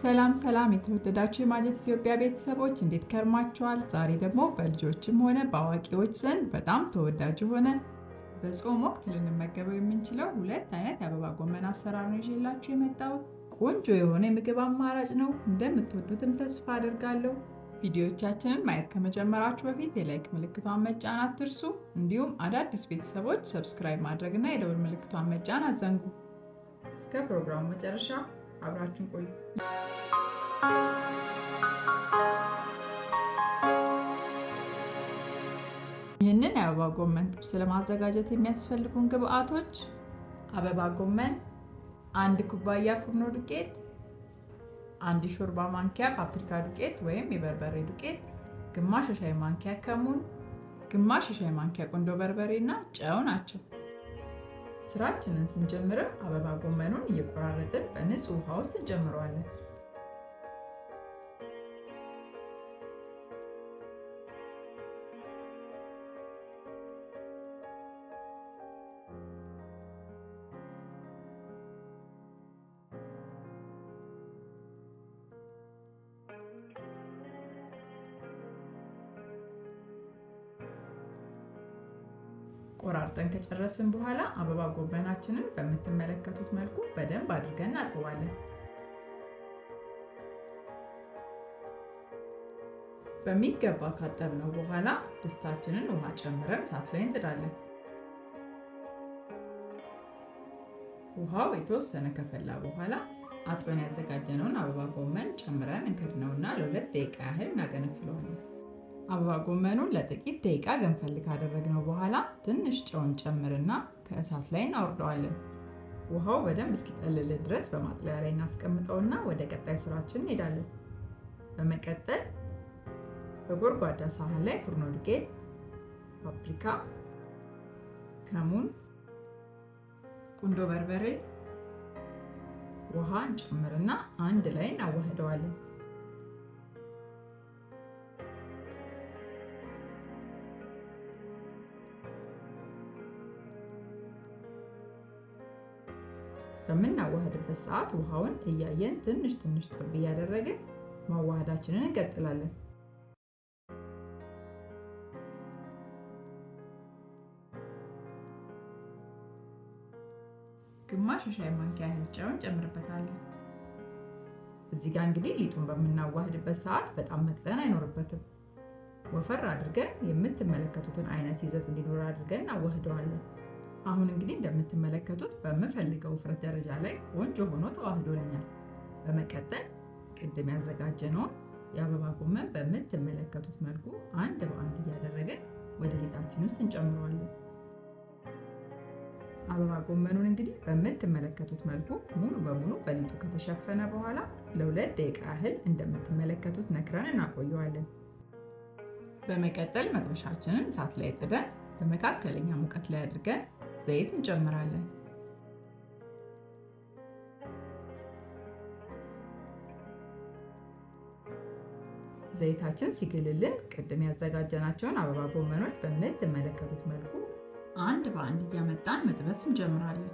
ሰላም የተወደዳችሁ የማጀት ኢትዮጵያ ቤተሰቦች እንዴት ከርማችኋል? ዛሬ ደግሞ በልጆችም ሆነ በአዋቂዎች ዘንድ በጣም ተወዳጅ ሆነ በጾም ወቅት ልንመገበው የምንችለው ሁለት አይነት የአበባ ጎመን አሰራር ነው ይዤላችሁ የመጣሁት። ቆንጆ የሆነ የምግብ አማራጭ ነው። እንደምትወዱትም ተስፋ አደርጋለሁ። ቪዲዮዎቻችንን ማየት ከመጀመራችሁ በፊት የላይክ ምልክቷን መጫን አትርሱ። እንዲሁም አዳዲስ ቤተሰቦች ሰብስክራይብ ማድረግና የደወል ምልክቷን መጫን አትዘንጉ። እስከ ፕሮግራሙ መጨረሻ አብራችሁን ቆዩ። ይህንን የአበባ ጎመን ጥብስ ለማዘጋጀት የሚያስፈልጉን ግብአቶች: አበባ ጎመን፣ 1 ኩባያ ፍርኖ ዱቄት፣ 1 ሾርባ ማንኪያ ፓፕሪካ ዱቄት ወይም የበርበሬ ዱቄት፣ ግማሽ የሻይ ማንኪያ ከሙን፣ ግማሽ የሻይ ማንኪያ ቁንዶ በርበሬ እና ጨው ናቸው። ስራችንን ስንጀምርም አበባ ጎመኑን እየቆራረጥን በንጹህ ውሃ ውስጥ እንጨምረዋለን። ቆራርጠን ከጨረስን በኋላ አበባ ጎመናችንን በምትመለከቱት መልኩ በደንብ አድርገን እናጥበዋለን። በሚገባ ካጠብነው በኋላ ድስታችንን ውሃ ጨምረን እሳት ላይ እንጥዳለን። ውሃው የተወሰነ ከፈላ በኋላ አጥበን ያዘጋጀነውን አበባ ጎመን ጨምረን እንከድነውና ለ2 ደቂቃ ያህል እናገነፍለዋለን። አበባ ጎመኑን ለጥቂት ደቂቃ ገንፈል ካደረግነው በኋላ ትንሽ ጨውን ጨምርና ከእሳት ላይ እናወርደዋለን። ውሃው በደንብ እስኪጠልልን ድረስ በማጥለያ ላይ እናስቀምጠውና ወደ ቀጣይ ስራችን እንሄዳለን። በመቀጠል በጎድጓዳ ሳህን ላይ ፍርኖ ዱቄት፣ ፓፕሪካ፣ ከሙን፣ ቁንዶ በርበሬ፣ ውሃ እንጨምርና አንድ ላይ እናዋህደዋለን። በምናዋህድበት ሰዓት ውሃውን እያየን ትንሽ ጠብ እያደረግን ማዋሃዳችንን እንቀጥላለን። ግማሽ የሻይ ማንኪያ ያህል ጨው እንጨምርበታለን። እዚህ ጋር እንግዲህ ሊጡን በምናዋህድበት ሰዓት በጣም መቅጠን አይኖርበትም። ወፈር አድርገን የምትመለከቱትን አይነት ይዘት እንዲኖር አድርገን እናዋህደዋለን። አሁን እንግዲህ እንደምትመለከቱት በምፈልገው ውፍረት ደረጃ ላይ ቆንጆ ሆኖ ተዋህዶልኛል። በመቀጠል ቅድም ያዘጋጀነውን የአበባ ጎመን በምትመለከቱት መልኩ አንድ በአንድ እያደረግን ወደ ሊጣችን ውስጥ እንጨምረዋለን። አበባ ጎመኑን እንግዲህ በምትመለከቱት መልኩ ሙሉ በሙሉ በሊጡ ከተሸፈነ በኋላ ለ2 ደቂቃ ያህል እንደምትመለከቱት ነክረን እናቆየዋለን። በመቀጠል መጥበሻችንን እሳት ላይ ጥደን በመካከለኛ ሙቀት ላይ አድርገን ዘይት እንጨምራለን። ዘይታችን ሲግልልን ቅድም ያዘጋጀናቸውን አበባ ጎመኖች በምትመለከቱት መልኩ አንድ በአንድ እያመጣን መጥበስ እንጀምራለን።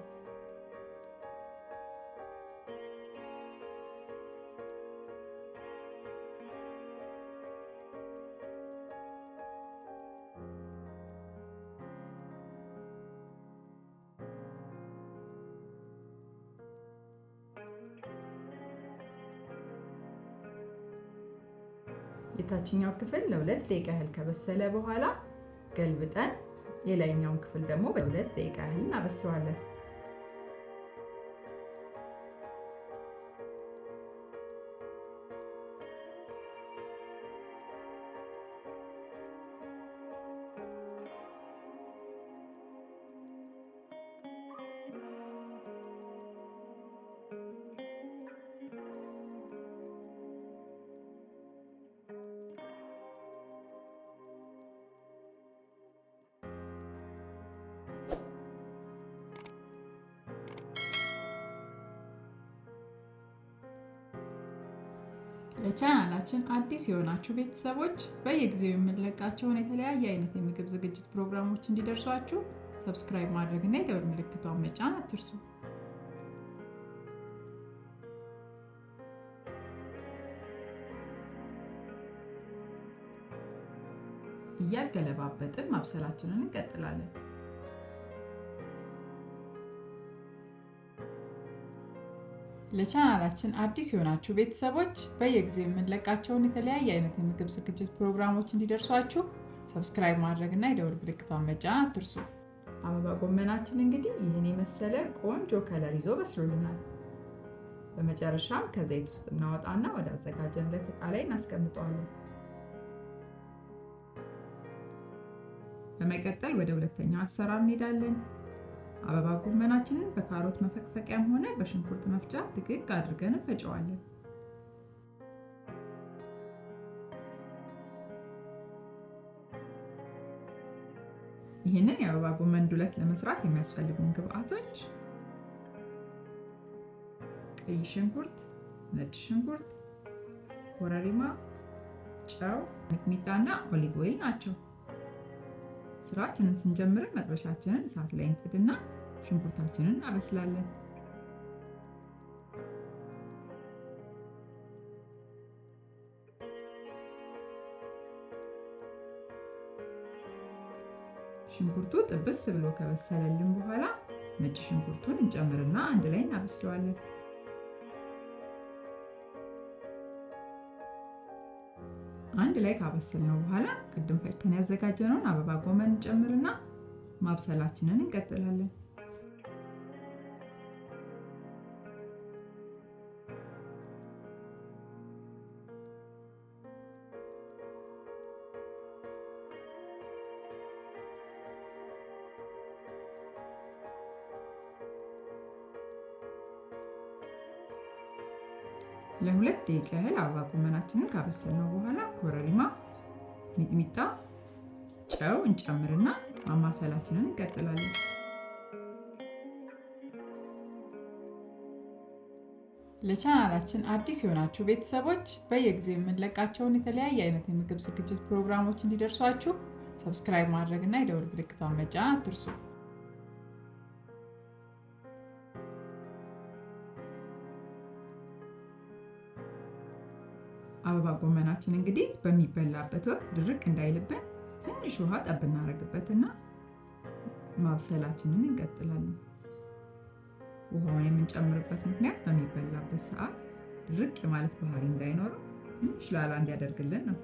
የታችኛው ክፍል ለ2 ደቂቃ ያህል ከበሰለ በኋላ ገልብጠን የላይኛውን ክፍል ደግሞ በ2 ደቂቃ ያህል እናበስለዋለን። ለቻናላችን አዲስ የሆናችሁ ቤተሰቦች በየጊዜው የምንለቃቸውን የተለያየ አይነት የምግብ ዝግጅት ፕሮግራሞች እንዲደርሷችሁ ሰብስክራይብ ማድረግና የደወል ምልክቷን መጫን አትርሱ። እያገለባበጥን ማብሰላችንን እንቀጥላለን። ለቻናላችን አዲስ የሆናችሁ ቤተሰቦች በየጊዜው የምንለቃቸውን የተለያየ አይነት የምግብ ዝግጅት ፕሮግራሞች እንዲደርሷችሁ ሰብስክራይብ ማድረግ እና የደወል ምልክቷን መጫን አትርሱ። አበባ ጎመናችን እንግዲህ ይህን የመሰለ ቆንጆ ከለር ይዞ በስሎልናል። በመጨረሻም ከዘይት ውስጥ እናወጣና ወደ አዘጋጀንለት ዕቃ ላይ እናስቀምጠዋለን። በመቀጠል ወደ ሁለተኛው አሰራር እንሄዳለን። አበባ ጎመናችንን በካሮት መፈቅፈቂያም ሆነ በሽንኩርት መፍጫ ድቅቅ አድርገን እንፈጨዋለን። ይህንን የአበባ ጎመን ዱለት ለመስራት የሚያስፈልጉን ግብአቶች ቀይ ሽንኩርት፣ ነጭ ሽንኩርት፣ ኮረሪማ፣ ጨው፣ ሚጥሚጣና ኦሊቭ ኦይል ናቸው። ስራችንን ስንጀምር መጥበሻችንን እሳት ላይ እንጥድና ሽንኩርታችንን እናበስላለን። ሽንኩርቱ ጥብስ ብሎ ከበሰለልን በኋላ ነጭ ሽንኩርቱን እንጨምርና አንድ ላይ እናበስለዋለን። አንድ ላይ ካበሰልነው በኋላ ቅድም ፈጭተን ያዘጋጀነውን አበባ ጎመን እንጨምርና ማብሰላችንን እንቀጥላለን። ለሁለት ደቂቃ ያህል አበባ ጎመናችንን ካበሰልነው በኋላ ኮረሪማ፣ ሚጥሚጣ፣ ጨው እንጨምርና ማማሰላችንን እንቀጥላለን። ለቻናላችን አዲስ የሆናችሁ ቤተሰቦች በየጊዜው የምንለቃቸውን የተለያየ አይነት የምግብ ዝግጅት ፕሮግራሞች እንዲደርሷችሁ ሰብስክራይብ ማድረግ እና የደወል ምልክቷን መጫን አትርሱ። አበባ ጎመናችን እንግዲህ በሚበላበት ወቅት ድርቅ እንዳይልብን ትንሽ ውሃ ጠብ እናደርግበትና ማብሰላችንን እንቀጥላለን። ውሃውን የምንጨምርበት ምክንያት በሚበላበት ሰዓት ድርቅ የማለት ባህሪ እንዳይኖረው ትንሽ ላላ እንዲያደርግልን ነው።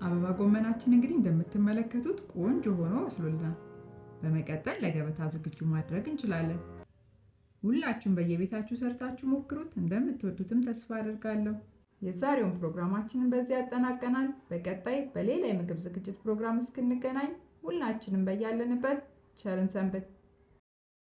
አበባ ጎመናችን እንግዲህ እንደምትመለከቱት ቆንጆ ሆኖ በስሎልናል። በመቀጠል ለገበታ ዝግጁ ማድረግ እንችላለን። ሁላችሁም በየቤታችሁ ሰርታችሁ ሞክሩት፣ እንደምትወዱትም ተስፋ አደርጋለሁ። የዛሬውን ፕሮግራማችንን በዚህ ያጠናቀናል። በቀጣይ በሌላ የምግብ ዝግጅት ፕሮግራም እስክንገናኝ ሁላችንም በያለንበት ቸርን ሰንብት።